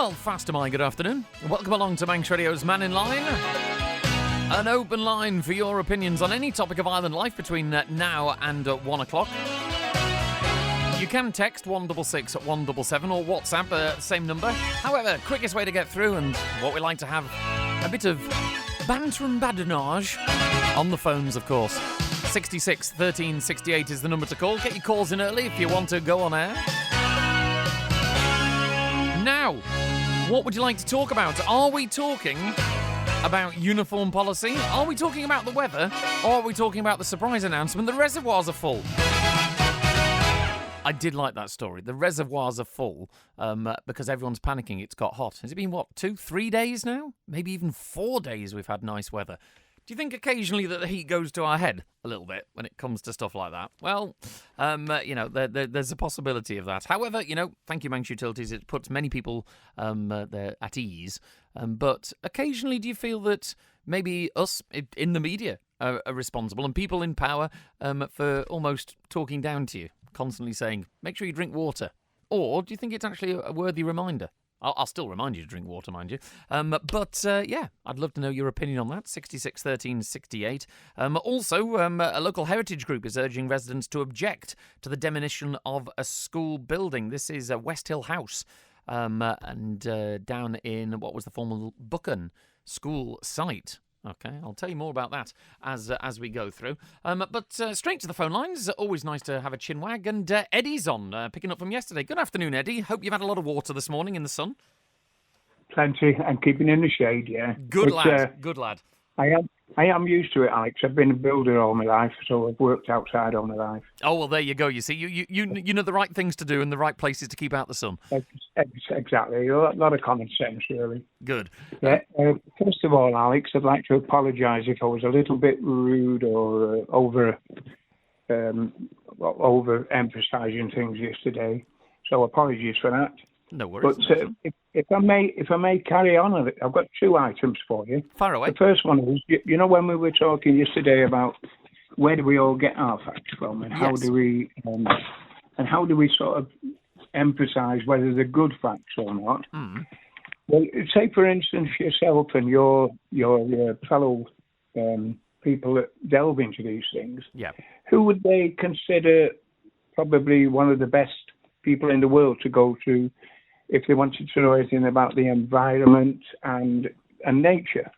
Well, fast am I, good afternoon. Welcome along to Manx Radio's Mannin Line. An open line for your opinions on any topic of island life between now and 1 o'clock. You can text 166 177 or WhatsApp, same number. However, quickest way to get through, and what we like to have a bit of banter and badinage on the phones, of course. 66 13 68 is the number to call. Get your calls in early if you want to go on air. Now, what would you like to talk about? Are we talking about uniform policy? Are we talking about the weather? Or are we talking about the surprise announcement the reservoirs are full? I did like that story. The reservoirs are full because everyone's panicking. It's got hot. Has it been, 2-3 days now? Maybe even 4 days we've had nice weather. Do you think occasionally that the heat goes to our head a little bit when it comes to stuff like that? Well, there's a possibility of that. However, thank you, Manx Utilities. It puts many people there at ease. But occasionally, do you feel that maybe us in the media are responsible and people in power for almost talking down to you, constantly saying, make sure you drink water? Or do you think it's actually a worthy reminder? I'll still remind you to drink water, mind you. But I'd love to know your opinion on that. 66 13 68. Also, a local heritage group is urging residents to object to the demolition of a school building. This is West Hill House, and down in what was the former Buchan school site. Okay, I'll tell you more about that as we go through. But straight to the phone lines. Always nice to have a chinwag. And Eddie's on, picking up from yesterday. Good afternoon, Eddie. Hope you've had a lot of water this morning in the sun. Plenty, and keeping in the shade, yeah. Good lad. I am used to it, Alex. I've been a builder all my life, so I've worked outside all my life. Oh, well, there you go. You see, you know the right things to do and the right places to keep out the sun. Exactly. A lot of common sense, really. Good. Yeah. First of all, Alex, I'd like to apologise if I was a little bit rude or over-emphasising things yesterday. So apologies for that. No worries. But if I may carry on, I've got two items for you. Fire away. The first one is, when we were talking yesterday about where do we all get our facts from, and how do we sort of emphasise whether they're good facts or not. Mm. Well, say for instance yourself and your fellow people that delve into these things. Yeah. Who would they consider probably one of the best people in the world to go to if they wanted to know anything about the environment and nature?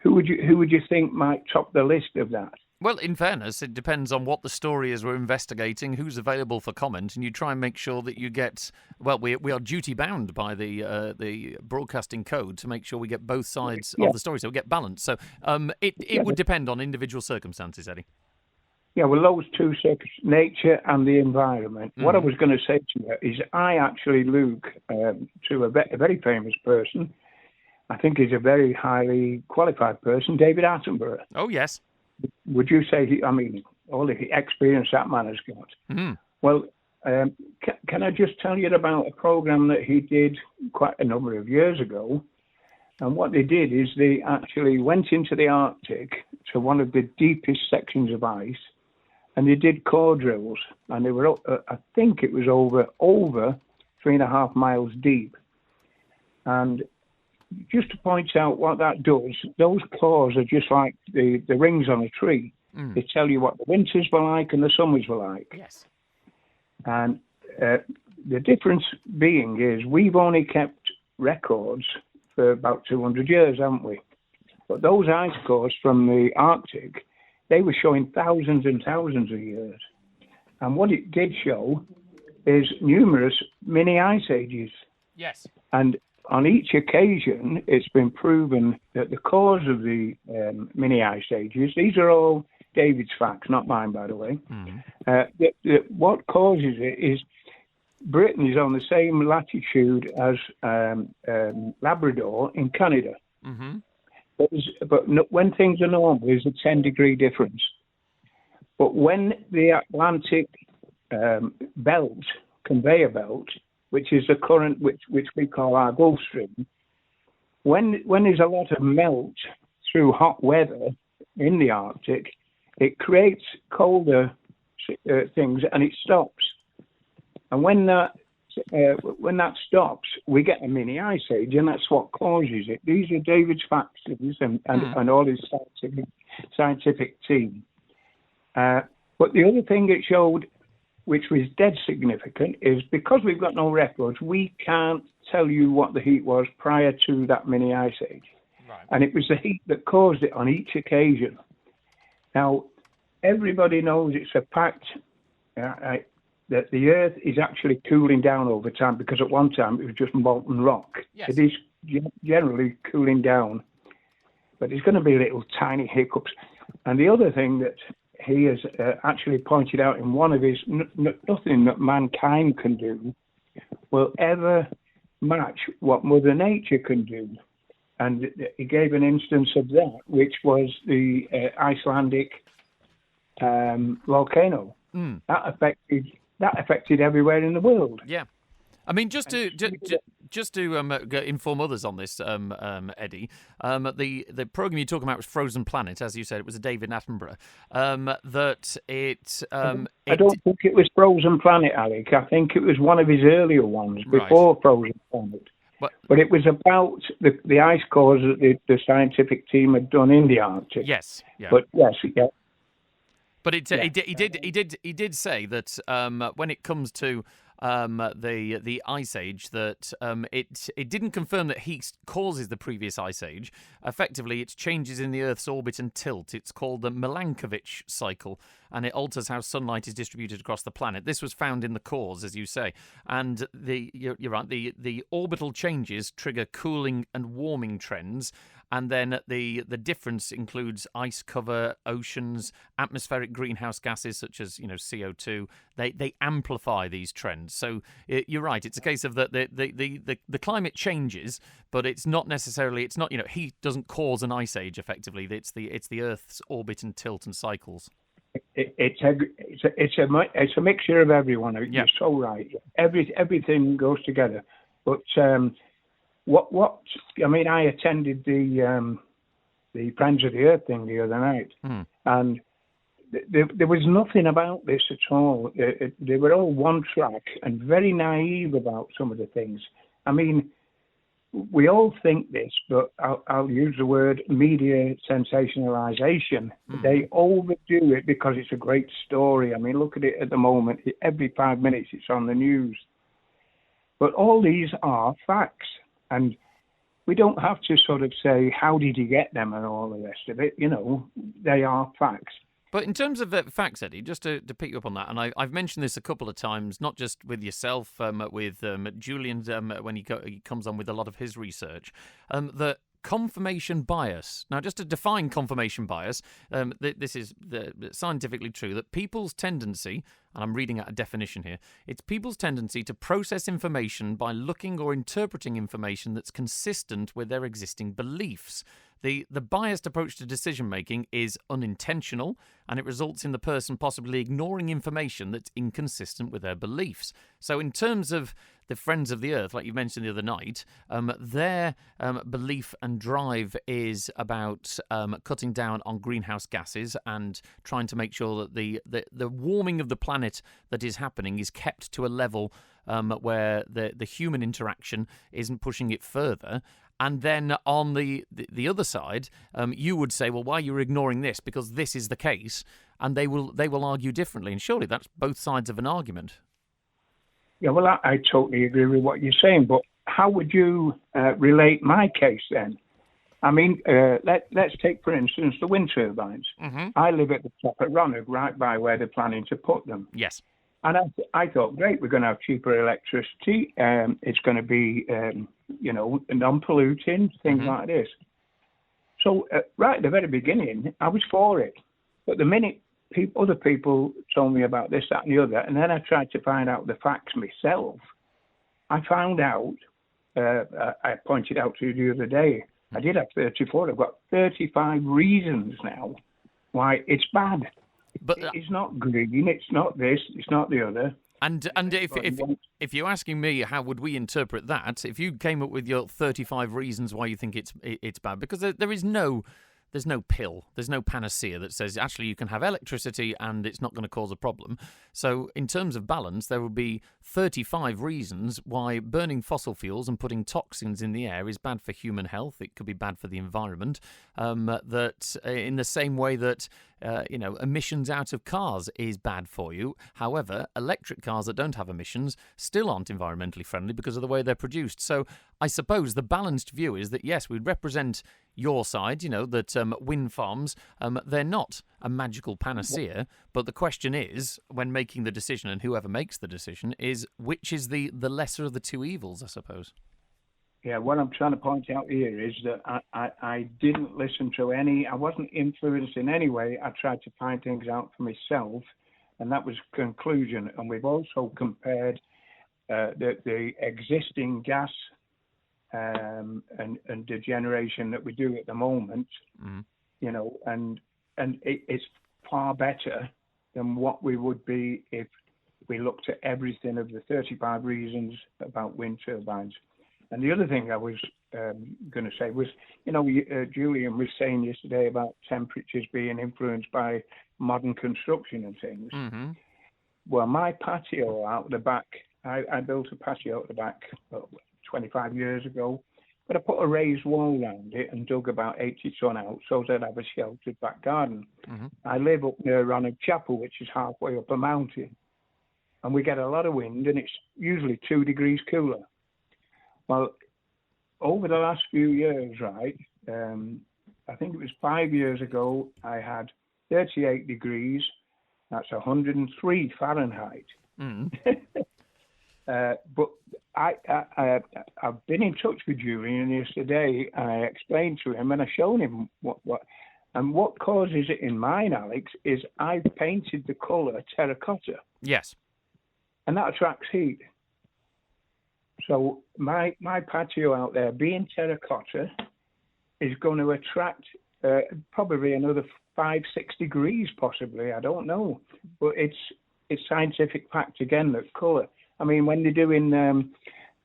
Who would you think might top the list of that? Well, in fairness, it depends on what the story is we're investigating, who's available for comment, and you try and make sure that you get. Well, we are duty bound by the broadcasting code to make sure we get both sides of the story, so we get balance. So it would depend on individual circumstances, Eddie. Yeah, well, those two circles, nature and the environment. Mm. What I was going to say to you is I actually look to a very famous person. I think he's a very highly qualified person, David Attenborough. Oh, yes. Would you say, all the experience that man has got? Mm. Well, can I just tell you about a program that he did quite a number of years ago? And what they did is they actually went into the Arctic to one of the deepest sections of ice, and they did core drills, and they were, I think it was over 3.5 miles deep. And just to point out what that does, those cores are just like the rings on a tree. Mm. They tell you what the winters were like and the summers were like. Yes. And the difference being is we've only kept records for about 200 years, haven't we? But those ice cores from the Arctic, they were showing thousands and thousands of years. And what it did show is numerous mini ice ages. Yes. And on each occasion, it's been proven that the cause of the mini ice ages, these are all David's facts, not mine, by the way. Mm-hmm. What causes it is Britain is on the same latitude as Labrador in Canada. Mm-hmm. But when things are normal, there's a 10-degree difference. But when the Atlantic conveyor belt, which is the current which we call our Gulf Stream, when there's a lot of melt through hot weather in the Arctic, it creates colder things and it stops. And when that stops, we get a mini ice age, and that's what causes it. These are David's facts and all his scientific team. But the other thing it showed, which was dead significant, is because we've got no records, we can't tell you what the heat was prior to that mini ice age. Right. And it was the heat that caused it on each occasion. Now, everybody knows it's a fact that the Earth is actually cooling down over time, because at one time it was just molten rock. Yes. It is generally cooling down, but there's going to be little tiny hiccups. And the other thing that he has actually pointed out in one of his, nothing that mankind can do will ever match what Mother Nature can do. And he gave an instance of that, which was the Icelandic volcano. That affected everywhere in the world. Yeah. I mean, just to inform others on this, Eddie, the program you're talking about was Frozen Planet, as you said. It was a David Attenborough. I don't think it was Frozen Planet, Alec. I think it was one of his earlier ones before Frozen Planet. But it was about the ice cores that the scientific team had done in the Arctic. Yes. Yeah. But yes, yeah. But he did say that when it comes to the ice age, that it didn't confirm that heat causes the previous ice age. Effectively, it's changes in the Earth's orbit and tilt. It's called the Milankovitch cycle, and it alters how sunlight is distributed across the planet. This was found in the cores, as you say, and you're right. The orbital changes trigger cooling and warming trends. And then the difference includes ice cover, oceans, atmospheric greenhouse gases such as CO2. They amplify these trends. So you're right. It's a case of that the climate changes, but it's not necessarily heat doesn't cause an ice age. Effectively, it's the Earth's orbit and tilt and cycles. It's a mixture of everyone. You're so right. Everything goes together, but. I attended the Friends of the Earth thing the other night, and there was nothing about this at all. They were all one track and very naive about some of the things. I mean, we all think this, but I'll use the word media sensationalization. They overdo it because it's a great story. I mean, look at it at the moment. Every 5 minutes it's on the news. But all these are facts. And we don't have to sort of say, how did you get them and all the rest of it. They are facts. But in terms of facts, Eddie, just to pick you up on that, and I've mentioned this a couple of times, not just with yourself, with Julian when he comes on with a lot of his research, that confirmation bias. Now, just to define confirmation bias, this is scientifically true, that people's tendency, and I'm reading out a definition here, it's people's tendency to process information by looking or interpreting information that's consistent with their existing beliefs. The biased approach to decision-making is unintentional, and it results in the person possibly ignoring information that's inconsistent with their beliefs. So in terms of the Friends of the Earth, like you mentioned the other night, their belief and drive is about cutting down on greenhouse gases and trying to make sure that the warming of the planet that is happening is kept to a level where the human interaction isn't pushing it further. And then on the other side, you would say, well, why are you ignoring this? Because this is the case, and they will argue differently. And surely that's both sides of an argument. Yeah, well, I totally agree with what you're saying. But how would you relate my case then? I mean, let's take, for instance, the wind turbines. Mm-hmm. I live at the top of Rannoch, right by where they're planning to put them. Yes. And I thought, great, we're going to have cheaper electricity. It's going to be, non-polluting, things like this. So right at the very beginning, I was for it. But the minute other people told me about this, that, and the other, and then I tried to find out the facts myself, I found out, I pointed out to you the other day, I did have 34. I've got 35 reasons now why it's bad. But it's not green, it's not this, it's not the other. And if you're asking me how would we interpret that, if you came up with your 35 reasons why you think it's bad, because there is no pill, there's no panacea that says actually you can have electricity and it's not going to cause a problem. So in terms of balance, there would be 35 reasons why burning fossil fuels and putting toxins in the air is bad for human health. It could be bad for the environment. That in the same way that emissions out of cars is bad for you. However, electric cars that don't have emissions still aren't environmentally friendly because of the way they're produced. So I suppose the balanced view is that, yes, we represent your side, that wind farms, they're not a magical panacea. But the question is, when making the decision, and whoever makes the decision, is which is the lesser of the two evils, I suppose. Yeah, what I'm trying to point out here is that I didn't listen to I wasn't influenced in any way. I tried to find things out for myself, and that was the conclusion. And we've also compared the existing gas and the generation that we do at the moment, and it's far better than what we would be if we looked at everything of the 35 reasons about wind turbines. And the other thing I was going to say was, Julian was saying yesterday about temperatures being influenced by modern construction and things. Mm-hmm. Well, my patio out the back, I built a patio out the back 25 years ago, but I put a raised wall around it and dug about 80 ton out so that I have a sheltered back garden. Mm-hmm. I live up near Rannoch Chapel, which is halfway up a mountain, and we get a lot of wind, and it's usually 2 degrees cooler. Well, over the last few years, right, I think it was 5 years ago, I had 38 degrees. That's 103 Fahrenheit. Mm. But I've been in touch with Julian yesterday. I explained to him and I shown him what causes it in mine, Alex, is I painted the colour terracotta. Yes. And that attracts heat. So my patio out there, being terracotta, is going to attract probably another 5-6 degrees, possibly. I don't know, but it's scientific fact again that colour. I mean, when they're doing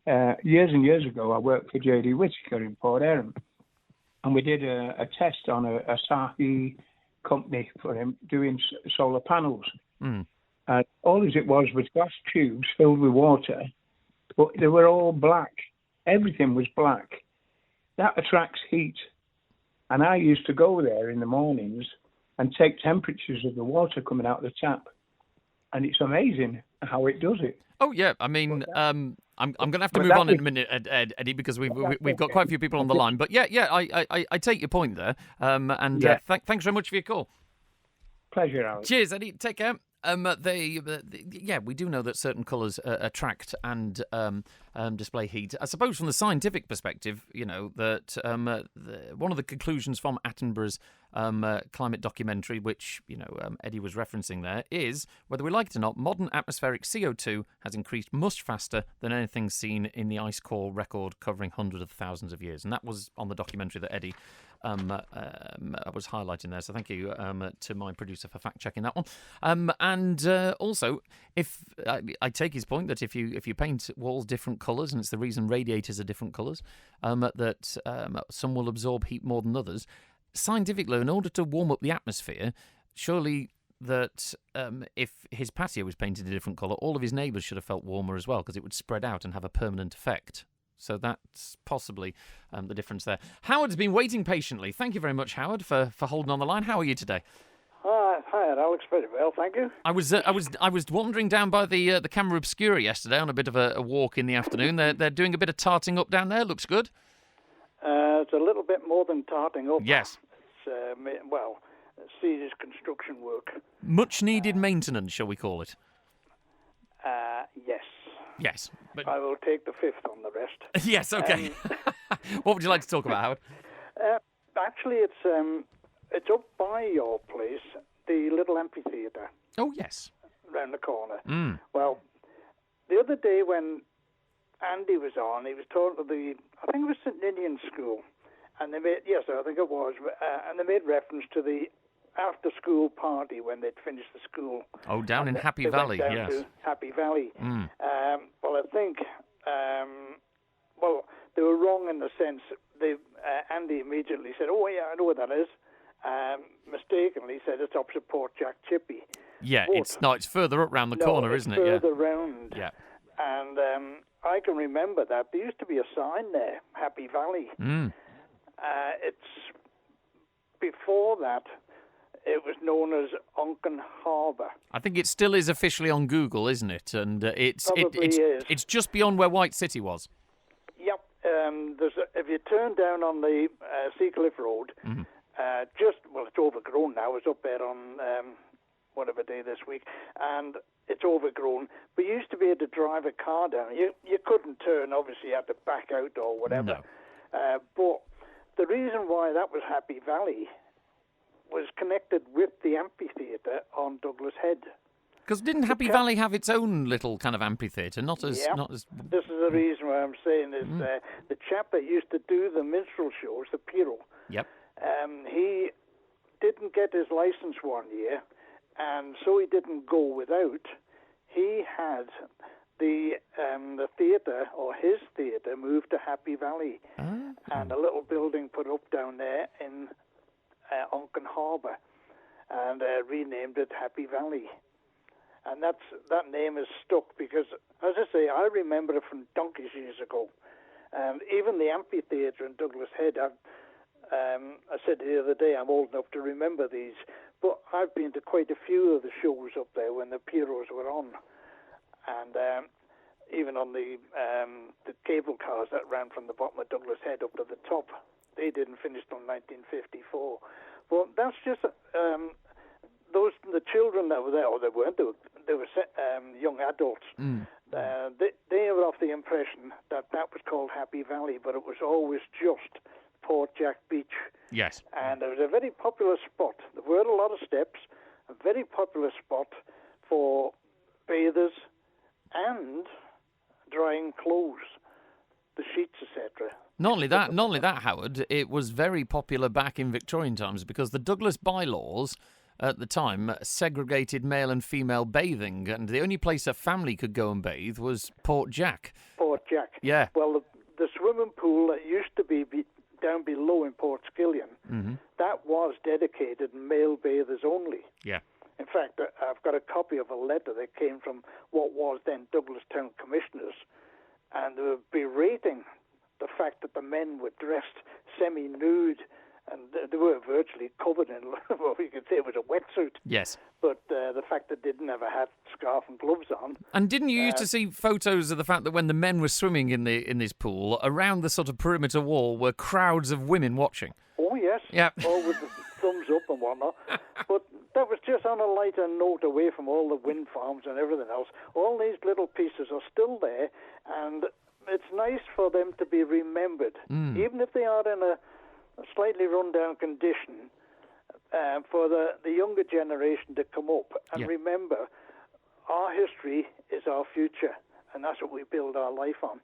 years and years ago, I worked for J.D. Whittaker in Port Erin, and we did a test on a Sahi company for him doing solar panels. Mm. All as it was glass tubes filled with water. But they were all black. Everything was black. That attracts heat. And I used to go there in the mornings and take temperatures of the water coming out of the tap. And it's amazing how it does it. Oh, yeah. I mean, I'm going to have to move on in a minute, Eddie, because we've got quite a few people on the line. But yeah, I take your point there. Thanks very much for your call. Pleasure, Alex. Cheers, Eddie. Take care. We do know that certain colours attract and display heat. I suppose from the scientific perspective, that one of the conclusions from Attenborough's climate documentary, which Eddie was referencing there, is whether we like it or not, modern atmospheric CO2 has increased much faster than anything seen in the ice core record covering hundreds of thousands of years, and that was on the documentary that Eddie was highlighting there. So thank you to my producer for fact checking that one. Also, if I take his point that if you paint walls different colours, and it's the reason radiators are different colours, that some will absorb heat more than others. Scientifically, in order to warm up the atmosphere, surely that if his patio was painted a different colour, all of his neighbours should have felt warmer as well, because it would spread out and have a permanent effect. So that's possibly the difference there. Howard's been waiting patiently. Thank you very much, Howard, for holding on the line. How are you today? Hi, Alex. Very well, thank you. I was wandering down by the Camera Obscura yesterday on a bit of a walk in the afternoon. They're doing a bit of tarting up down there. Looks good. It's a little bit more than tarting up. Yes. It's serious construction work. Much needed maintenance, shall we call it? Yes. Yes. But I will take the fifth on the rest. Yes, okay. What would you like to talk about, Howard? Actually, it's up by your place, the little amphitheatre. Oh, yes. Round the corner. Mm. Well, the other day when Andy was on, he was talking to I think it was St. Ninian School, and they made, yes, I think it was, and they made reference to the after-school party when they'd finished the school. Oh, down in Happy Valley, down yes. To Happy Valley. Mm. I think, they were wrong in the sense Andy immediately said, "Oh yeah, I know what that is," mistakenly said it's opposite Port Jack Chippy. Yeah, But it's further up round the corner, isn't it? Further round. Yeah. And I can remember that. There used to be a sign there, Happy Valley. It's before that, it was known as Onken Harbour. I think it still is officially on Google, isn't it? And it's just beyond where White City was. Yep. If you turn down on the Seacliff Road, it's overgrown now. It's up there on whatever day this week, and it's overgrown. But you used to be able to drive a car down. You couldn't turn, obviously, you had to back out or whatever. No. But the reason why that was Happy Valley was connected with the amphitheatre on Douglas Head. Because didn't Happy Valley have its own little kind of amphitheatre? Not as. This is the reason why I'm saying is the chap that used to do the minstrel shows, the Piero. Yep. He didn't get his license one year, and so he didn't go without. He had the theatre, or his theatre, moved to Happy Valley, and a little building put up down there in Onken Harbour, and renamed it Happy Valley. And that name is stuck because, as I say, I remember it from donkeys years ago. And even the amphitheatre in Douglas Head, I said the other day, I'm old enough to remember these, but I've been to quite a few of the shows up there when the Pieros were on. And even on the cable cars that ran from the bottom of Douglas Head up to the top, they didn't finish till 1954. Well, that's just the children that were there, or they weren't. They were young adults. They were of the impression that was called Happy Valley, but it was always just Port Jack Beach. Yes. And it was a very popular spot. There were a lot of steps. A very popular spot for bathers and drying clothes, the sheets, etc. Not only that, Howard, it was very popular back in Victorian times because the Douglas bylaws at the time segregated male and female bathing, and the only place a family could go and bathe was Port Jack. Port Jack. Yeah. Well, the swimming pool that used to be down below in Port Skillion, that was dedicated male bathers only. Yeah. In fact, I've got a copy of a letter that came from what was then Douglas Town Commissioners, and they were berating the fact that the men were dressed semi-nude, and they were virtually covered in what we could say was a wetsuit. Yes. But the fact that they didn't have a hat, scarf and gloves on. And didn't you used to see photos of the fact that when the men were swimming in this pool, around the sort of perimeter wall were crowds of women watching? Oh, yes. Yep. All with the thumbs up and whatnot. But that was just on a lighter note, away from all the wind farms and everything else. All these little pieces are still there, and it's nice for them to be remembered, even if they are in a slightly run-down condition, for the younger generation to come up and remember our history is our future, and that's what we build our life on.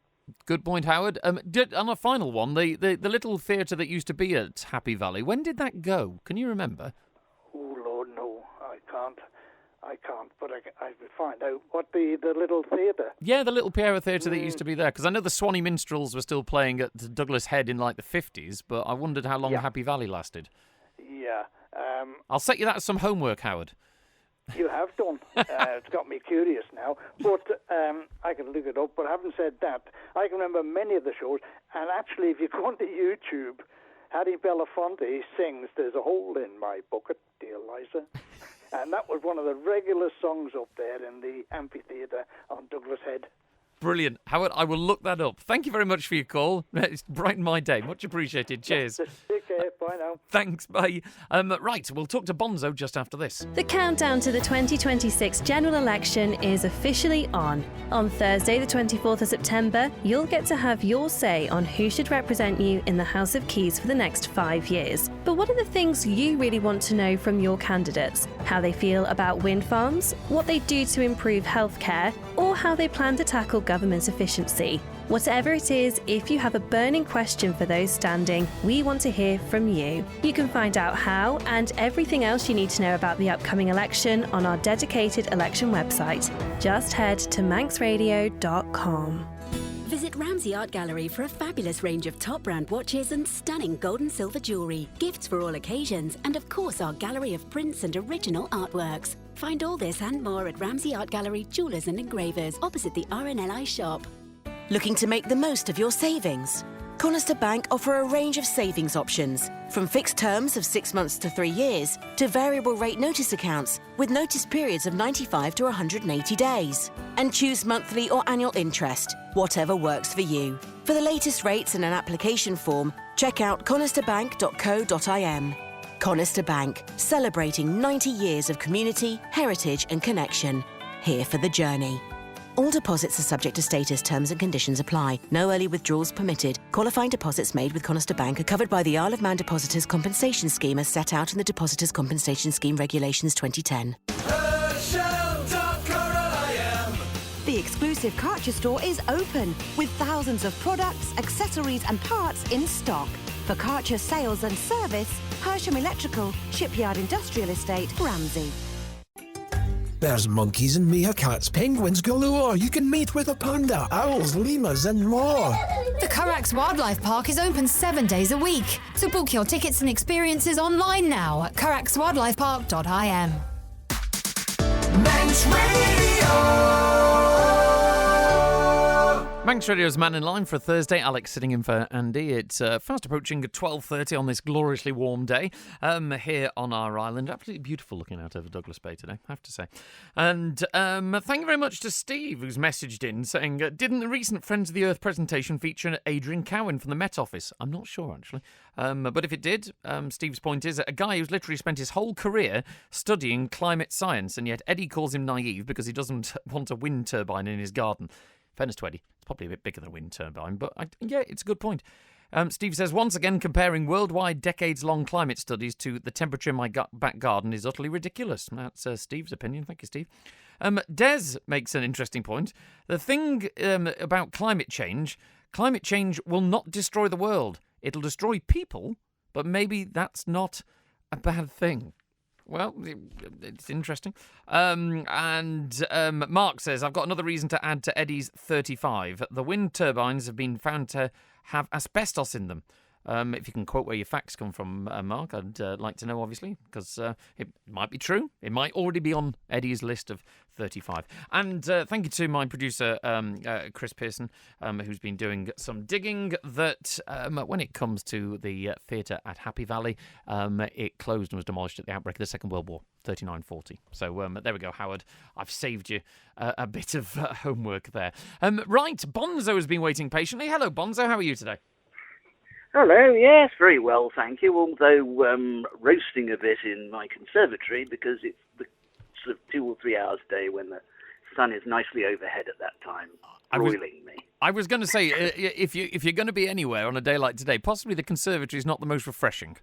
Good point, Howard. On a final one, the little theatre that used to be at Happy Valley, when did that go? Can you remember? Oh, Lord, no, I can't. But I will find out what the little theatre. Yeah, the little Piero Theatre that used to be there. Because I know the Swanee Minstrels were still playing at Douglas Head in like the 50s, but I wondered how long Happy Valley lasted. Yeah. I'll set you that as some homework, Howard. You have done. It's got me curious now. But I can look it up. But having said that, I can remember many of the shows. And actually, if you go onto YouTube, Harry Belafonte sings "There's a Hole in My Bucket, Dear Liza." And that was one of the regular songs up there in the amphitheatre on Douglas Head. Brilliant. Howard, I will look that up. Thank you very much for your call. It's brightened my day. Much appreciated. Cheers. Take care. Bye now. Thanks. Bye. Right, we'll talk to Bonzo just after this. The countdown to the 2026 general election is officially on. On Thursday, the 24th of September, you'll get to have your say on who should represent you in the House of Keys for the next 5 years. But what are the things you really want to know from your candidates? How they feel about wind farms, what they do to improve healthcare, or how they plan to tackle government efficiency. Whatever it is, if you have a burning question for those standing, we want to hear from you. You can find out how and everything else you need to know about the upcoming election on our dedicated election website. Just head to manxradio.com. Visit Ramsey Art Gallery for a fabulous range of top brand watches and stunning gold and silver jewellery, gifts for all occasions, and of course our gallery of prints and original artworks. Find all this and more at Ramsey Art Gallery, Jewellers and Engravers, opposite the RNLI shop. Looking to make the most of your savings? Conister Bank offer a range of savings options, from fixed terms of 6 months to 3 years to variable rate notice accounts with notice periods of 95 to 180 days. And choose monthly or annual interest, whatever works for you. For the latest rates and an application form, check out conisterbank.co.im. Conister Bank, celebrating 90 years of community, heritage and connection. Here for the journey. All deposits are subject to status, terms and conditions apply. No early withdrawals permitted. Qualifying deposits made with Conister Bank are covered by the Isle of Man Depositors Compensation Scheme as set out in the Depositors Compensation Scheme Regulations 2010. The exclusive Karcher store is open with thousands of products, accessories and parts in stock. For Karcher sales and service, Hersham Electrical, Shipyard Industrial Estate, Ramsey. There's monkeys and meerkats, penguins galore. You can meet with a panda, owls, lemurs and more. The Carax Wildlife Park is open 7 days a week. So book your tickets and experiences online now at caraxwildlifepark.im. Manx Radio! Manx Radio's Man in Line for Thursday. Alex sitting in for Andy. It's fast approaching 12:30 on this gloriously warm day here on our island. Absolutely beautiful looking out over Douglas Bay today, I have to say. And thank you very much to Steve, who's messaged in saying, didn't the recent Friends of the Earth presentation feature Adrian Cowan from the Met Office? I'm not sure, actually. But if it did, Steve's point is a guy who's literally spent his whole career studying climate science, and yet Eddie calls him naive because he doesn't want a wind turbine in his garden. Fairness to Eddie, it's probably a bit bigger than a wind turbine, but yeah, it's a good point. Steve says, once again, comparing worldwide decades-long climate studies to the temperature in my back garden is utterly ridiculous. That's Steve's opinion. Thank you, Steve. Des makes an interesting point. The thing about climate change will not destroy the world. It'll destroy people, but maybe that's not a bad thing. Well, it's interesting. And Mark says, I've got another reason to add to Eddie's 35. The wind turbines have been found to have asbestos in them. If you can quote where your facts come from, Mark, I'd like to know, obviously, because it might be true. It might already be on Eddie's list of 35. And thank you to my producer, Chris Pearson, who's been doing some digging that when it comes to the theatre at Happy Valley, it closed and was demolished at the outbreak of the Second World War, 39-40. So there we go, Howard. I've saved you a bit of homework there. Right, Bonzo has been waiting patiently. Hello, Bonzo. How are you today? Hello, yes, very well, thank you, although roasting a bit in my conservatory because it's the sort of 2 or 3 hours a day when the sun is nicely overhead at that time, broiling me. I was going to say, if you're going to be anywhere on a day like today, possibly the conservatory is not the most refreshing.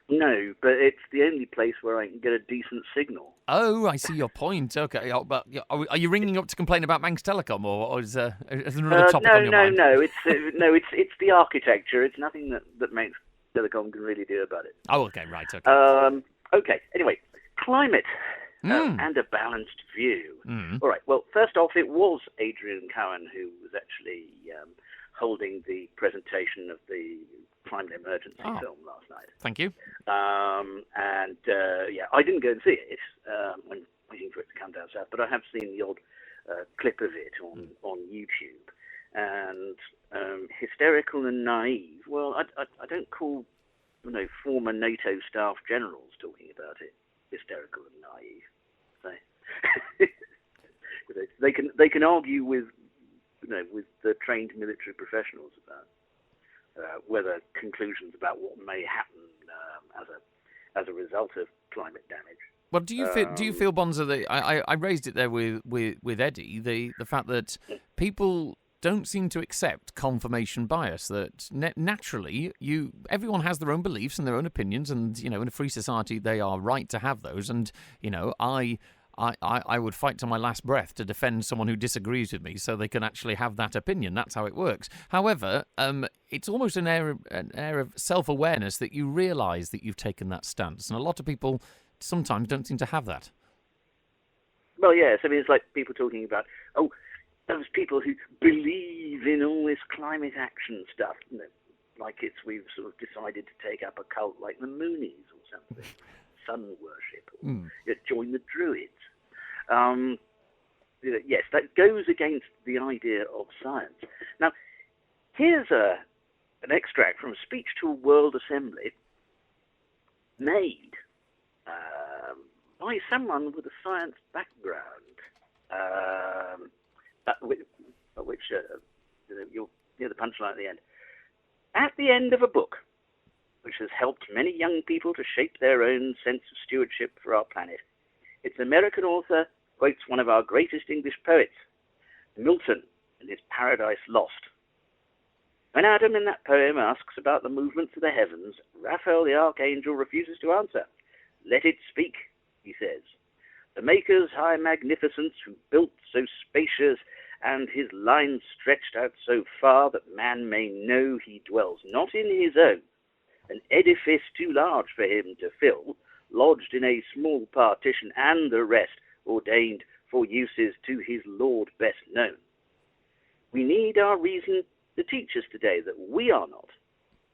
No, but it's the only place where I can get a decent signal. Oh, I see your point. Okay, but are you ringing up to complain about Manx Telecom, or is there another topic on your mind? No, it's the architecture. It's nothing that Manx Telecom can really do about it. Oh, okay, right, okay. Okay. Anyway, climate and a balanced view. All right. Well, first off, it was Adrian Cowan who was actually holding the presentation of the climate emergency film last night. Thank you. I didn't go and see it. I'm waiting for it to come down south, but I have seen the odd clip of it on YouTube. And hysterical and naive. Well, I don't call former NATO staff generals talking about it hysterical and naive. So, they can argue with the trained military professionals about whether conclusions about what may happen as a result of climate damage. Well, do you feel, Bonzo, that I raised it there with Eddie, the fact that people don't seem to accept confirmation bias, that naturally everyone has their own beliefs and their own opinions, and in a free society they are right to have those, and I would fight to my last breath to defend someone who disagrees with me so they can actually have that opinion. That's how it works. However, it's almost an air of self-awareness that you realise that you've taken that stance. And a lot of people sometimes don't seem to have that. Well, yes. I mean, it's like people talking about, those people who believe in all this climate action stuff, like we've sort of decided to take up a cult like the Moonies or something, sun worship, or join the Druids. Yes, that goes against the idea of science. Now, here's an extract from a speech to a World Assembly made by someone with a science background, which you'll hear the punchline at the end. At the end of a book which has helped many young people to shape their own sense of stewardship for our planet, its American author quotes one of our greatest English poets, Milton, in his Paradise Lost. When Adam in that poem asks about the movements of the heavens, Raphael the archangel refuses to answer. Let it speak, he says. The Maker's high magnificence, who built so spacious, and his lines stretched out so far that man may know he dwells not in his own, an edifice too large for him to fill, lodged in a small partition, and the rest ordained for uses to his Lord best known. We need our reason to teach us today that we are not,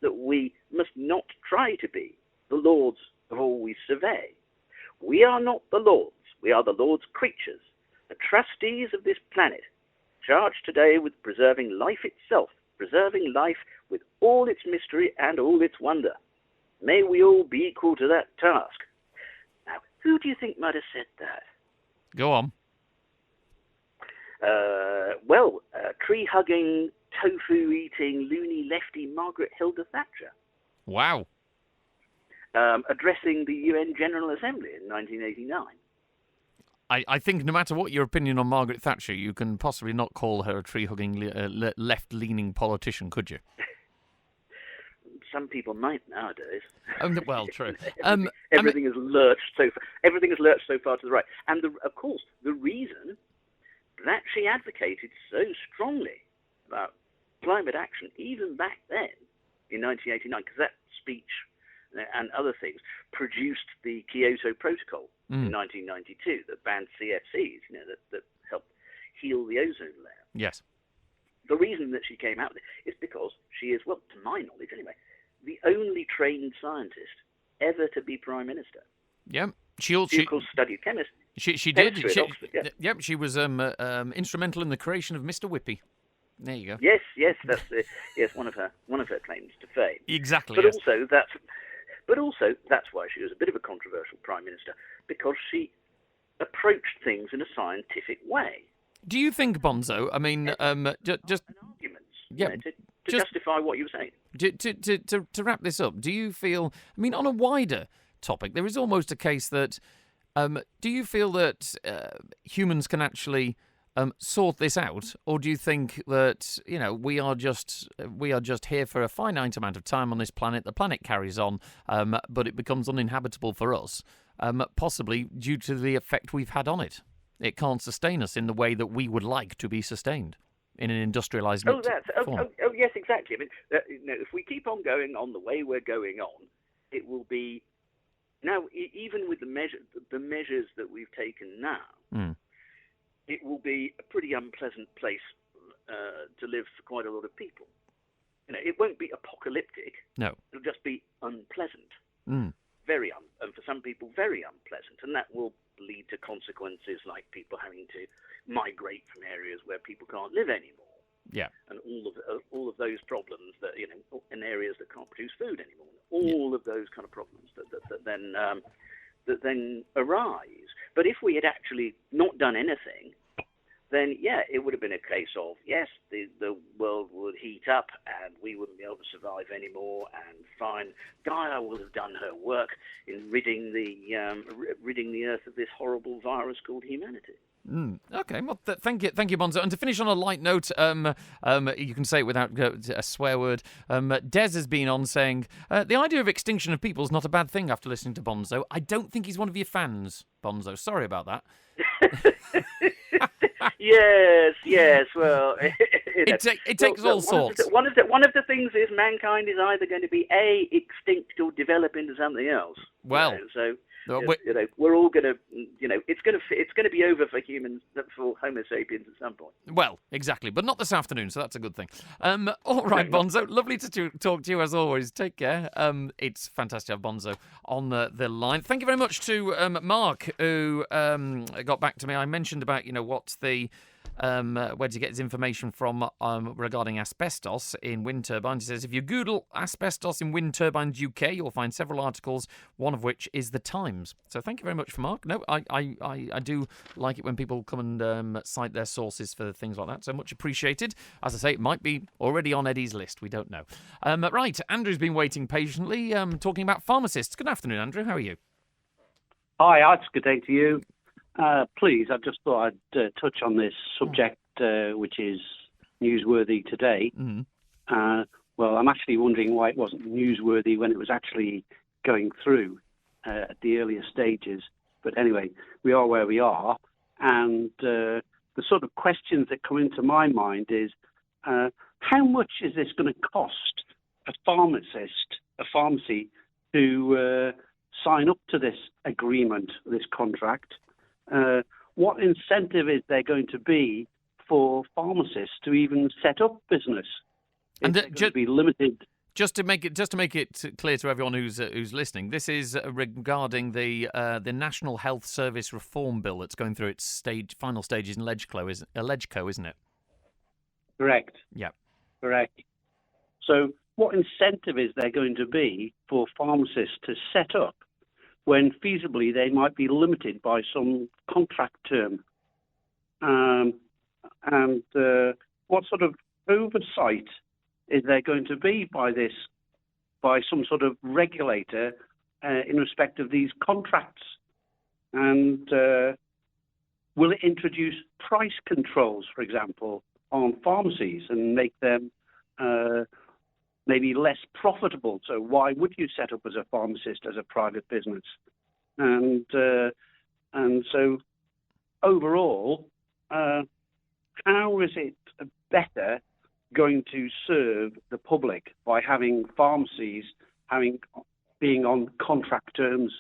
that we must not try to be the lords of all we survey. We are not the lords, we are the Lord's creatures, the trustees of this planet, charged today with preserving life itself, preserving life with all its mystery and all its wonder. May we all be equal to that task. Now, who do you think might have said that? Go on. Tree-hugging, tofu-eating, loony lefty Margaret Hilda Thatcher. Wow. Addressing the UN General Assembly in 1989. I think no matter what your opinion on Margaret Thatcher, you can possibly not call her a tree-hugging, left-leaning politician, could you? Some people might nowadays. Well, true. Everything has lurched so far. Everything has lurched so far to the right, and of course, the reason that she advocated so strongly about climate action, even back then in 1989, because that speech and other things produced the Kyoto Protocol in 1992 that banned CFCs, that helped heal the ozone layer. Yes. The reason that she came out with it is because she is, well, to my knowledge anyway, the only trained scientist ever to be Prime Minister. Yeah. She of course, studied chemistry. She did. Oxford, yeah. She was instrumental in the creation of Mr. Whippy. There you go. Yes, that's one of her claims to fame. Exactly. But yes. also that's why she was a bit of a controversial Prime Minister, because she approached things in a scientific way. Do you think, Bonzo? I mean, just arguments. Yeah. To justify what you were saying. To wrap this up, do you feel? I mean, on a wider topic, there is almost a case that. Do you feel that humans can actually sort this out, or do you think that we are just here for a finite amount of time on this planet? The planet carries on, but it becomes uninhabitable for us, possibly due to the effect we've had on it. It can't sustain us in the way that we would like to be sustained in an industrialized form. Oh, yes, exactly. I mean, if we keep on going on the way we're going on, it will be. Now, even with the measures that we've taken now, it will be a pretty unpleasant place to live for quite a lot of people. It won't be apocalyptic. No. It'll just be unpleasant. Mm. And for some people, very unpleasant. And that will lead to consequences like people having to migrate from areas where people can't live anymore. Yeah. And all of those problems that in areas that can't produce food anymore. All of those kind of problems that then arise. But if we had actually not done anything, then it would have been a case of the world would heat up and we wouldn't be able to survive anymore. And fine, Gaia will have done her work in ridding the earth of this horrible virus called humanity. Okay, well, thank you, Bonzo. And to finish on a light note, you can say it without a swear word. Des has been on saying the idea of extinction of people is not a bad thing after listening to Bonzo. I don't think he's one of your fans, Bonzo. Sorry about that. Yes. Well, it takes all sorts. One of the things is mankind is either going to be extinct or develop into something else. Well, so we're all going to, it's going to be over for humans, for Homo sapiens at some point. Well, exactly, but not this afternoon, so that's a good thing. All right, Bonzo, lovely to talk to you as always. Take care. It's fantastic to have Bonzo on the line. Thank you very much to Mark, who got back to me. I mentioned about, what's the... where does he get his information from regarding asbestos in wind turbines? He says, if you Google asbestos in wind turbines UK, you'll find several articles, one of which is The Times. So thank you very much for Mark. No, I do like it when people come and cite their sources for things like that, so much appreciated. As I say, it might be already on Eddie's list. We don't know. Right, Andrew's been waiting patiently, talking about pharmacists. Good afternoon, Andrew. How are you? Hi, Alex. Good day to you. Please, I just thought I'd touch on this subject, which is newsworthy today. Mm-hmm. Well, I'm actually wondering why it wasn't newsworthy when it was actually going through at the earlier stages. But anyway, we are where we are. And the sort of questions that come into my mind is, how much is this going to cost a pharmacy, to sign up to this agreement, this contract? What incentive is there going to be for pharmacists to even set up business? And to be limited. Just to make it clear to everyone who's listening, this is regarding the National Health Service Reform Bill that's going through its final stages in Legco, isn't it? Correct. Yeah. Correct. So, what incentive is there going to be for pharmacists to set up when feasibly they might be limited by some contract term? And what sort of oversight is there going to be by some sort of regulator in respect of these contracts? And will it introduce price controls, for example, on pharmacies and make them maybe less profitable? So why would you set up as a pharmacist as a private business? And so overall, how is it better going to serve the public by having pharmacies being on contract terms?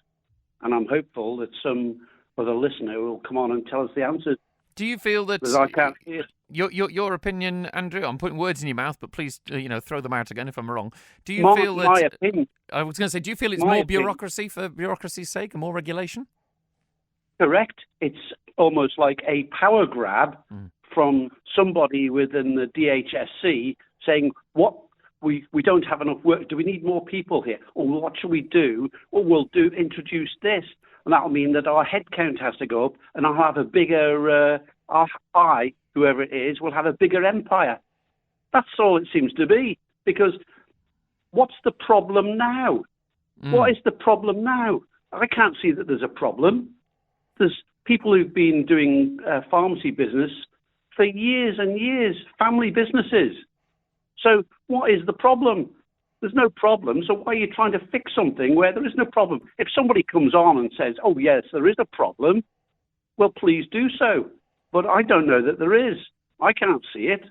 And I'm hopeful that some other listener will come on and tell us the answer. Do you feel that... Because I can't hear. Your opinion, Andrew, I'm putting words in your mouth, but please, throw them out again if I'm wrong. Do you feel that... My opinion. I was going to say, do you feel it's more bureaucracy for bureaucracy's sake and more regulation? Correct. It's almost like a power grab from somebody within the DHSC saying, what, we don't have enough work. Do we need more people here? Or what should we do? Well, we'll introduce this. And that'll mean that our headcount has to go up and I'll have a bigger, whoever it is, will have a bigger empire. That's all it seems to be. Because what's the problem now? What is the problem now? I can't see that there's a problem. There's people who've been doing pharmacy business for years and years, family businesses. So what is the problem? There's no problem. So why are you trying to fix something where there is no problem? If somebody comes on and says, oh, yes, there is a problem, well, please do so. But I don't know that there is. I can't see it.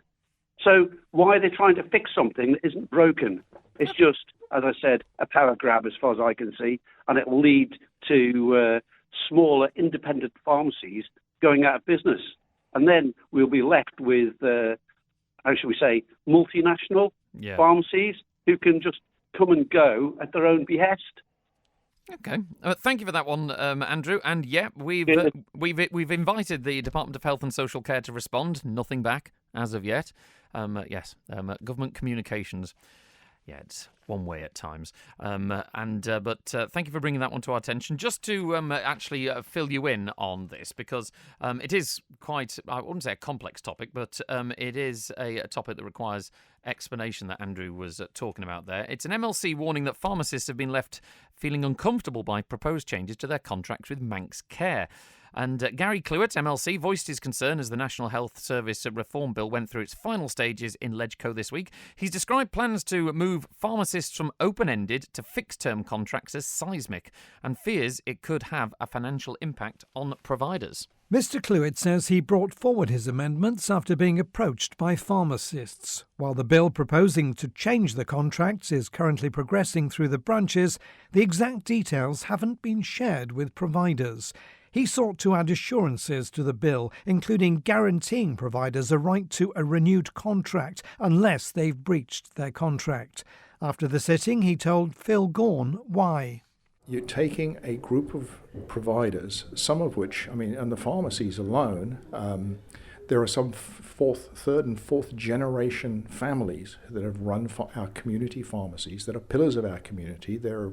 So why are they trying to fix something that isn't broken? It's just, as I said, a power grab as far as I can see, and it will lead to smaller independent pharmacies going out of business. And then we'll be left with, how should we say, multinational pharmacies who can just come and go at their own behest. Okay, thank you for that one, Andrew. And we've invited the Department of Health and Social Care to respond. Nothing back as of yet. Government communications. Yeah, it's one way at times. But thank you for bringing that one to our attention. Just to actually fill you in on this, because it is quite, I wouldn't say a complex topic, but it is a topic that requires explanation that Andrew was talking about there. It's an MLC warning that pharmacists have been left feeling uncomfortable by proposed changes to their contracts with Manx Care. And Gary Clewett, MLC, voiced his concern as the National Health Service Reform Bill went through its final stages in Legco this week. He's described plans to move pharmacists from open-ended to fixed-term contracts as seismic and fears it could have a financial impact on providers. Mr. Clewett says he brought forward his amendments after being approached by pharmacists. While the bill proposing to change the contracts is currently progressing through the branches, the exact details haven't been shared with providers. He sought to add assurances to the bill, including guaranteeing providers a right to a renewed contract unless they've breached their contract. After the sitting, he told Phil Gaughan why. You're taking a group of providers, some of which, and the pharmacies alone, there are some third and fourth generation families that have run our community pharmacies that are pillars of our community. They're,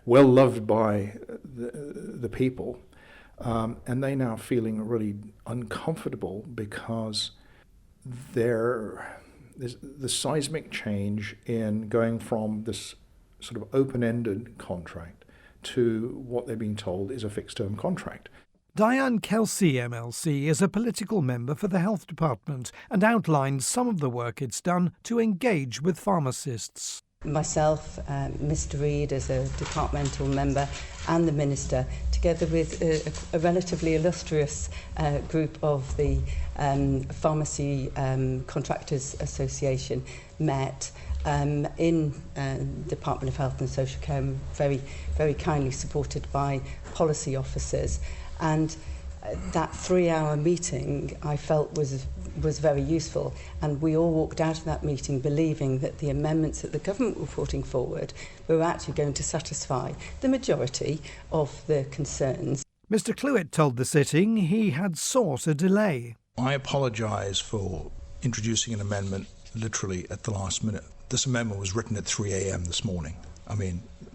well loved by the people, and they now feeling really uncomfortable because there's the seismic change in going from this sort of open-ended contract to what they're being told is a fixed-term contract. Diane Kelsey MLC is a political member for the Health Department and outlined some of the work it's done to engage with pharmacists. Myself, Mr. Reid as a departmental member and the Minister, together with a relatively illustrious group of the Pharmacy Contractors Association, met in Department of Health and Social Care, very, very kindly supported by policy officers. And that 3-hour meeting I felt was very useful, and we all walked out of that meeting believing that the amendments that the government were putting forward were actually going to satisfy the majority of the concerns. Mr. Clewett told the sitting he had sought a delay. I apologise for introducing an amendment literally at the last minute. This amendment was written at 3 a.m. this morning.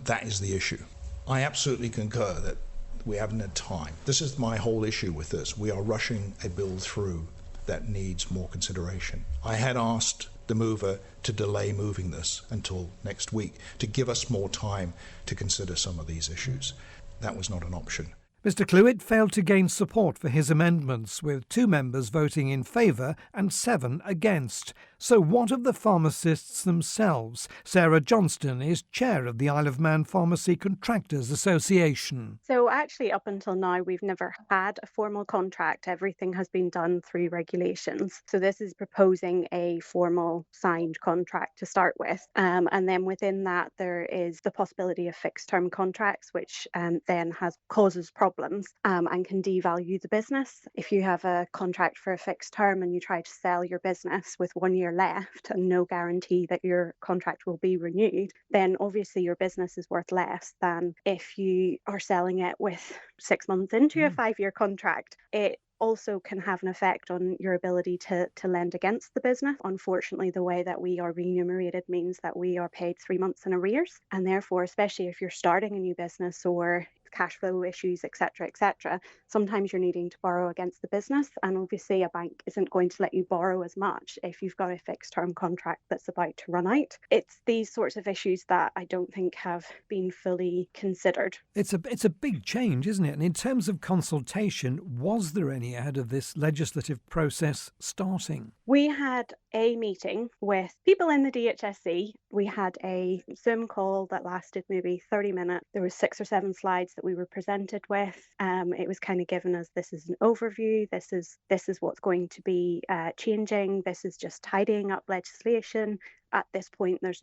That is the issue. I absolutely concur that we haven't had time. This is my whole issue with this. We are rushing a bill through that needs more consideration. I had asked the mover to delay moving this until next week to give us more time to consider some of these issues. That was not an option. Mr. Clewett failed to gain support for his amendments, with 2 members voting in favour and 7 against. So what of the pharmacists themselves? Sarah Johnston is chair of the Isle of Man Pharmacy Contractors Association. So actually up until now we've never had a formal contract. Everything has been done through regulations. So this is proposing a formal signed contract to start with. And then within that there is the possibility of fixed term contracts, which then causes problems and can devalue the business. If you have a contract for a fixed term and you try to sell your business with 1 year left and no guarantee that your contract will be renewed, then obviously your business is worth less than if you are selling it with 6 months into a 5-year contract. It also can have an effect on your ability to lend against the business. Unfortunately, the way that we are remunerated means that we are paid 3 months in arrears, and therefore, especially if you're starting a new business or cash flow issues, etc., sometimes you're needing to borrow against the business, and obviously a bank isn't going to let you borrow as much if you've got a fixed term contract that's about to run out. It's these sorts of issues that I don't think have been fully considered. It's a big change, isn't it? And in terms of consultation, was there any ahead of this legislative process starting? We had a meeting with people in the DHSC. We had a Zoom call that lasted maybe 30 minutes. There was 6 or 7 slides that we were presented with. It was kind of given as this is an overview. This is what's going to be changing. This is just tidying up legislation. At this point, there's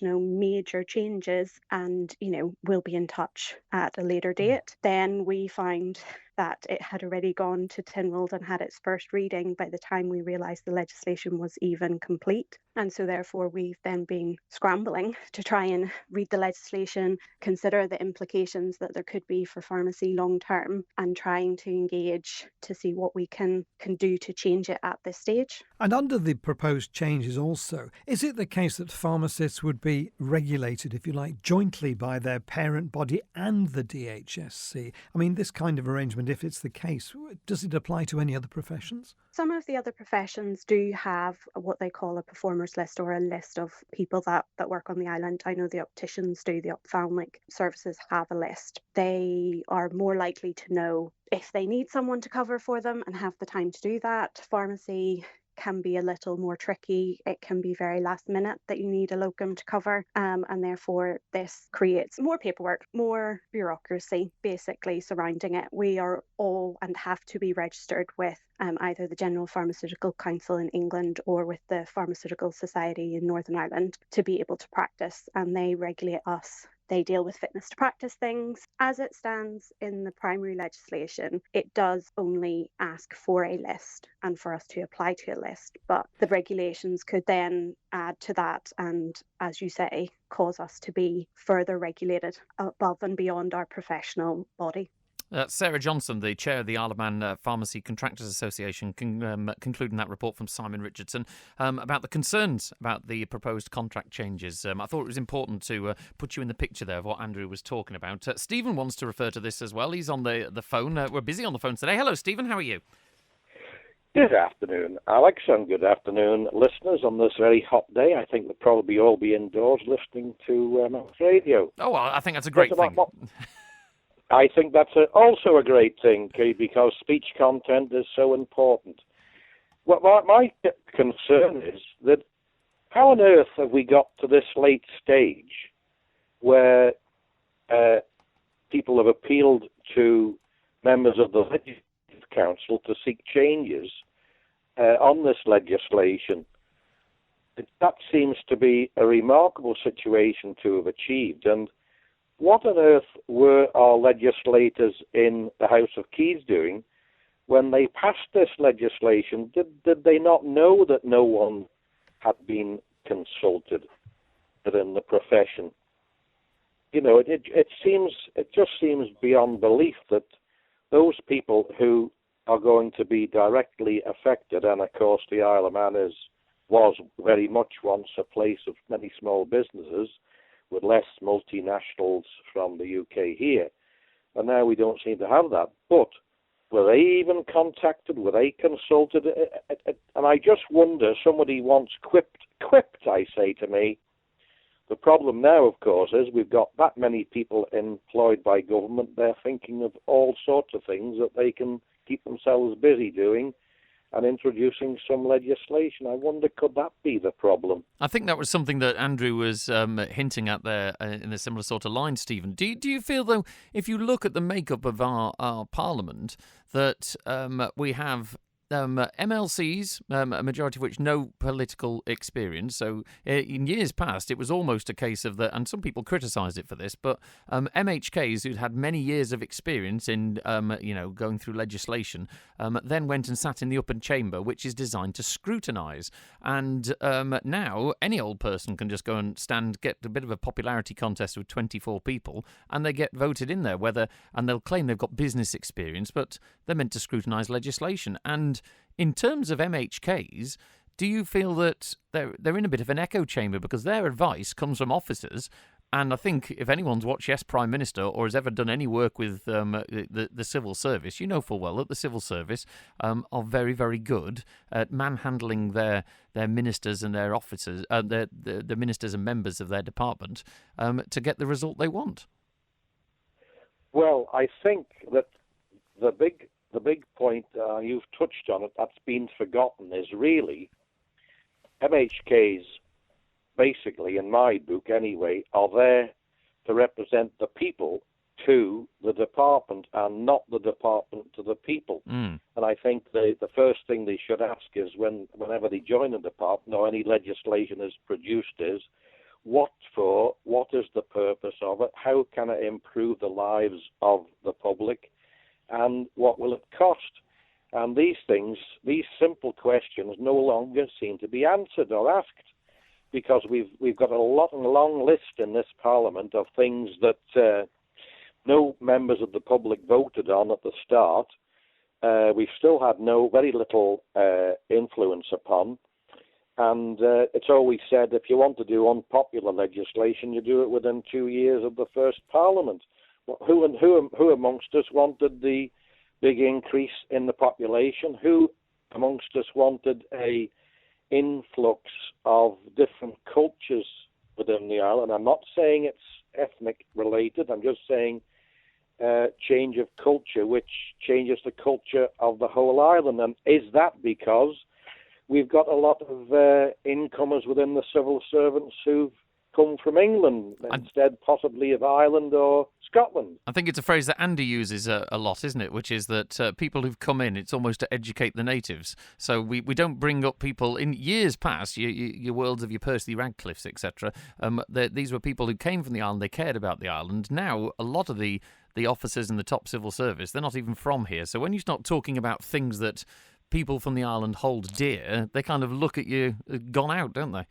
no major changes, and we'll be in touch at a later date. Then we found that it had already gone to Tynwald and had its first reading by the time we realised the legislation was even complete. And so therefore we've then been scrambling to try and read the legislation, consider the implications that there could be for pharmacy long term, and trying to engage to see what we can do to change it at this stage. And under the proposed changes also, is it the case that pharmacists would be regulated, if you like, jointly by their parent body and the DHSC? This kind of arrangement, if it's the case, does it apply to any other professions? Some of the other professions do have what they call a performers list, or a list of people that work on the island. I know the opticians do, the ophthalmic services have a list. They are more likely to know if they need someone to cover for them and have the time to do that. Pharmacy can be a little more tricky. It can be very last minute that you need a locum to cover, and therefore this creates more paperwork, more bureaucracy basically surrounding it. We are all and have to be registered with either the General Pharmaceutical Council in England or with the Pharmaceutical Society in Northern Ireland to be able to practice, and they regulate us. They deal with fitness to practice things. As it stands in the primary legislation, it does only ask for a list and for us to apply to a list. But the regulations could then add to that and, as you say, cause us to be further regulated above and beyond our professional body. Sarah Johnson, the chair of the Isle of Man Pharmacy Contractors Association, concluding that report from Simon Richardson about the concerns about the proposed contract changes. I thought it was important to put you in the picture there of what Andrew was talking about. Stephen wants to refer to this as well. He's on the phone. We're busy on the phone today. Hello, Stephen. How are you? Good afternoon, Alex, and good afternoon, listeners, on this very hot day. I think we'll probably all be indoors listening to Max Radio. Oh, well, I think that's a great thing. I think that's also a great thing, because speech content is so important. Well, my concern is that how on earth have we got to this late stage where people have appealed to members of the Legislative Council to seek changes on this legislation? That seems to be a remarkable situation to have achieved, and what on earth were our legislators in the House of Keys doing when they passed this legislation? Did they not know that no one had been consulted within the profession? You know, it just seems beyond belief that those people who are going to be directly affected, and of course the Isle of Man was very much once a place of many small businesses, with less multinationals from the UK here. And now we don't seem to have that. But were they even contacted? Were they consulted? And I just wonder, somebody once quipped, I say to me, the problem now, of course, is we've got that many people employed by government, they're thinking of all sorts of things that they can keep themselves busy doing, and introducing some legislation. I wonder, could that be the problem? I think that was something that Andrew was hinting at there in a similar sort of line, Stephen. Do you feel, though, if you look at the makeup of our Parliament, that we have MLCs, a majority of which no political experience. So in years past, it was almost a case of and some people criticised it for this, but MHKs who'd had many years of experience in, going through legislation, then went and sat in the upper chamber, which is designed to scrutinise. And now any old person can just go and get a bit of a popularity contest with 24 people, and they get voted in there, and they'll claim they've got business experience, but they're meant to scrutinise legislation. And in terms of MHKs, do you feel that they're in a bit of an echo chamber because their advice comes from officers? And I think if anyone's watched Yes Prime Minister or has ever done any work with the civil service, you know full well that the civil service are very, very good at manhandling their ministers and their officers, the ministers and members of their department to get the result they want. Well, I think that the big point, you've touched on it, that's been forgotten, is really MHKs, basically, in my book anyway, are there to represent the people to the department and not the department to the people. And I think the first thing they should ask is whenever they join a department or any legislation is produced is, what for, what is the purpose of it, how can it improve the lives of the public, and what will it cost? And these things, these simple questions, no longer seem to be answered or asked, because we've got a long list in this Parliament of things that no members of the public voted on at the start. We've still had very little influence upon. And it's always said, if you want to do unpopular legislation, you do it within 2 years of the first Parliament. Who amongst us wanted the big increase in the population? Who amongst us wanted a influx of different cultures within the island? I'm not saying it's ethnic related. I'm just saying change of culture, which changes the culture of the whole island. And is that because we've got a lot of incomers within the civil servants who've come from England instead, possibly of Ireland or Scotland. I think it's a phrase that Andy uses a lot, isn't it? Which is that people who've come in, it's almost to educate the natives. So we don't bring up people in years past, your worlds of your Percy Radcliffes, etc. These were people who came from the island, they cared about the island. Now, a lot of the officers in the top civil service, they're not even from here. So when you start talking about things that people from the island hold dear, they kind of look at you gone out, don't they?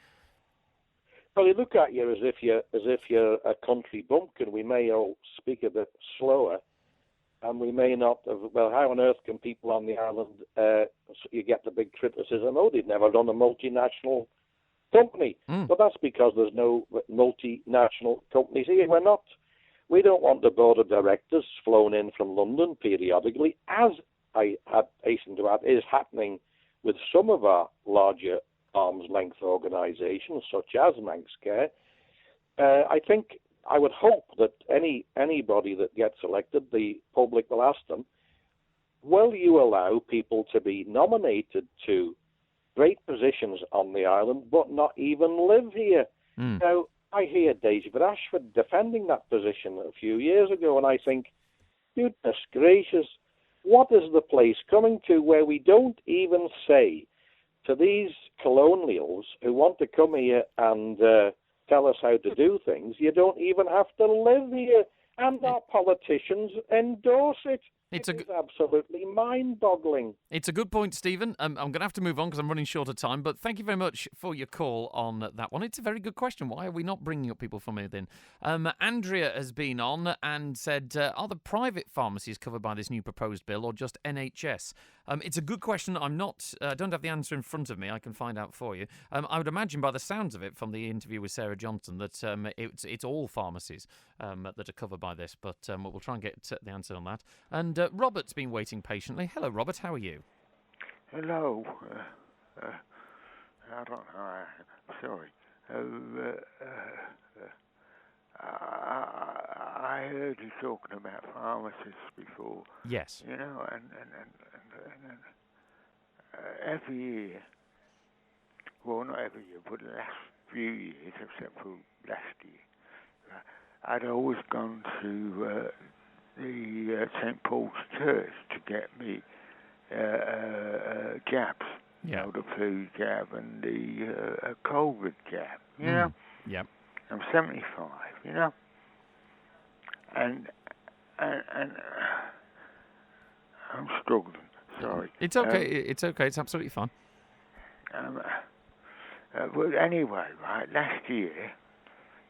Well, they look at you as if you're a country bumpkin. We may all speak a bit slower, and we may not have. Well, how on earth can people on the island? You get the big criticism. Oh, they've never run a multinational company. But that's because there's no multinational companies here. We don't want the board of directors flown in from London periodically, as I hasten to add, is happening with some of our larger arm's length organisations, such as Manx Care. I would hope that anybody that gets elected, the public will ask them, will you allow people to be nominated to great positions on the island but not even live here? Now, I hear David Ashford defending that position a few years ago, and I think, goodness gracious, what is the place coming to where we don't even say to these colonials who want to come here and tell us how to do things, you don't even have to live here, and our politicians endorse it. It's absolutely mind-boggling. It's a good point, Stephen. I'm going to have to move on because I'm running short of time, but thank you very much for your call on that one. It's a very good question. Why are we not bringing up people from within? Andrea has been on and said, are the private pharmacies covered by this new proposed bill or just NHS? It's a good question. I don't have the answer in front of me. I can find out for you. I would imagine by the sounds of it from the interview with Sarah Johnson that it's all pharmacies that are covered by this, but we'll try and get the answer on that. And Robert's been waiting patiently. Hello, Robert. How are you? Hello. I don't know. Sorry. I heard you talking about pharmacists before. Yes. You know, and every year, well, not every year, but the last few years, except for last year, I'd always gone to the St. Paul's Church to get me jabs. Yeah. You know, the flu jab and the COVID jab, you know? Yep. I'm 75, you know? And I'm struggling. Sorry. It's okay. It's okay. It's absolutely fine. But anyway, right, last year,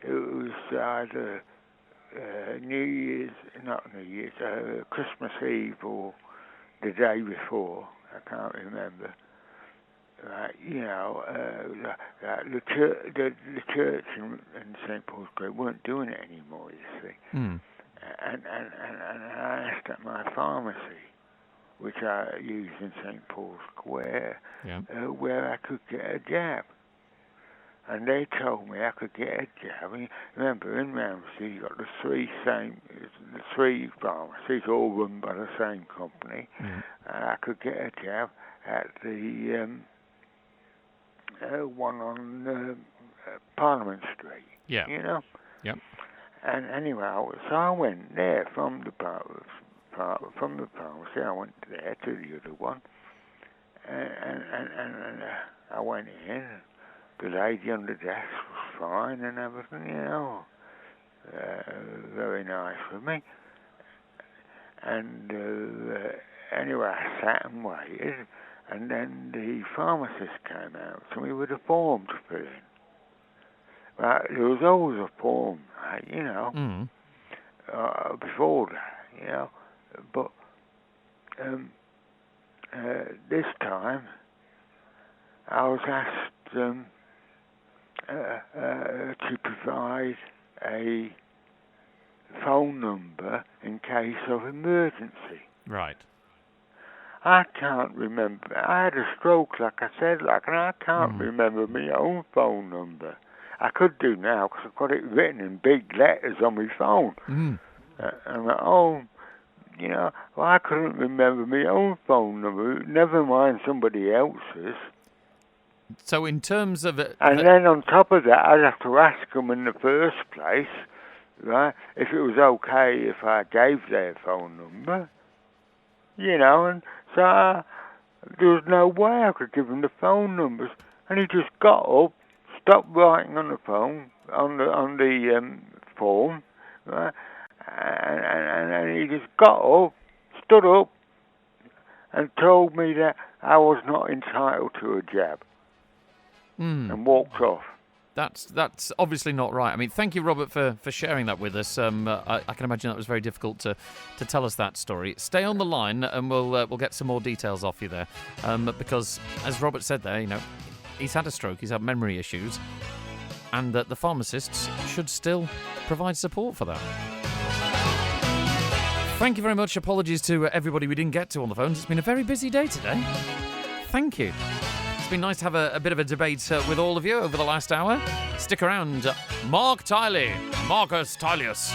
it was either Christmas Eve or the day before, I can't remember. Right, you know, the church in St. Paul's Square weren't doing it anymore, you see. And I asked at my pharmacy, which I use in St. Paul's Square, where I could get a jab. And they told me I could get a jab. I mean, remember, in Ramsey, you got the three pharmacies, all run by the same company. And I could get a jab at the one on Parliament Street. Yeah. You know? Yep. And anyway, so I went there from the pharmacy. I went there to the other one. And I went in. The lady on the desk was fine and everything, you know. Very nice with me. And anyway, I sat and waited. And then the pharmacist came out to me with a form to fill in. Well, there was always a form, right, you know, before that, you know. But this time, I was asked to provide a phone number in case of emergency. Right. I can't remember. I had a stroke, like I said, and I can't remember my own phone number. I could do now because I've got it written in big letters on my phone. And my own, you know, well, I couldn't remember my own phone number, never mind somebody else's. So in terms of... and then on top of that, I'd have to ask them in the first place, right, if it was okay if I gave their phone number, and so there was no way I could give him the phone numbers. And he just got up, stopped writing on the phone, on the form, right, and he just got up, stood up, and told me that I was not entitled to a jab. And walked off. That's obviously not right. I mean, thank you, Robert, for sharing that with us. I can imagine that was very difficult to tell us that story. Stay on the line, and we'll get some more details off you there. Because, as Robert said there, he's had a stroke, he's had memory issues, and that the pharmacists should still provide support for that. Thank you very much. Apologies to everybody we didn't get to on the phones. It's been a very busy day today. Thank you. It's been nice to have a bit of a debate with all of you over the last hour. Stick around. Marcus Tylius,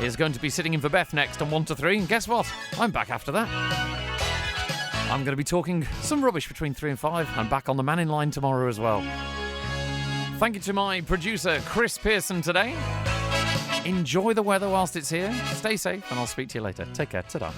is going to be sitting in for Beth next on 1 to 3. And guess what? I'm back after that. I'm going to be talking some rubbish between 3 and 5. I'm back on the Mannin line tomorrow as well. Thank you to my producer, Chris Pearson, today. Enjoy the weather whilst it's here. Stay safe, and I'll speak to you later. Take care. Ta-da.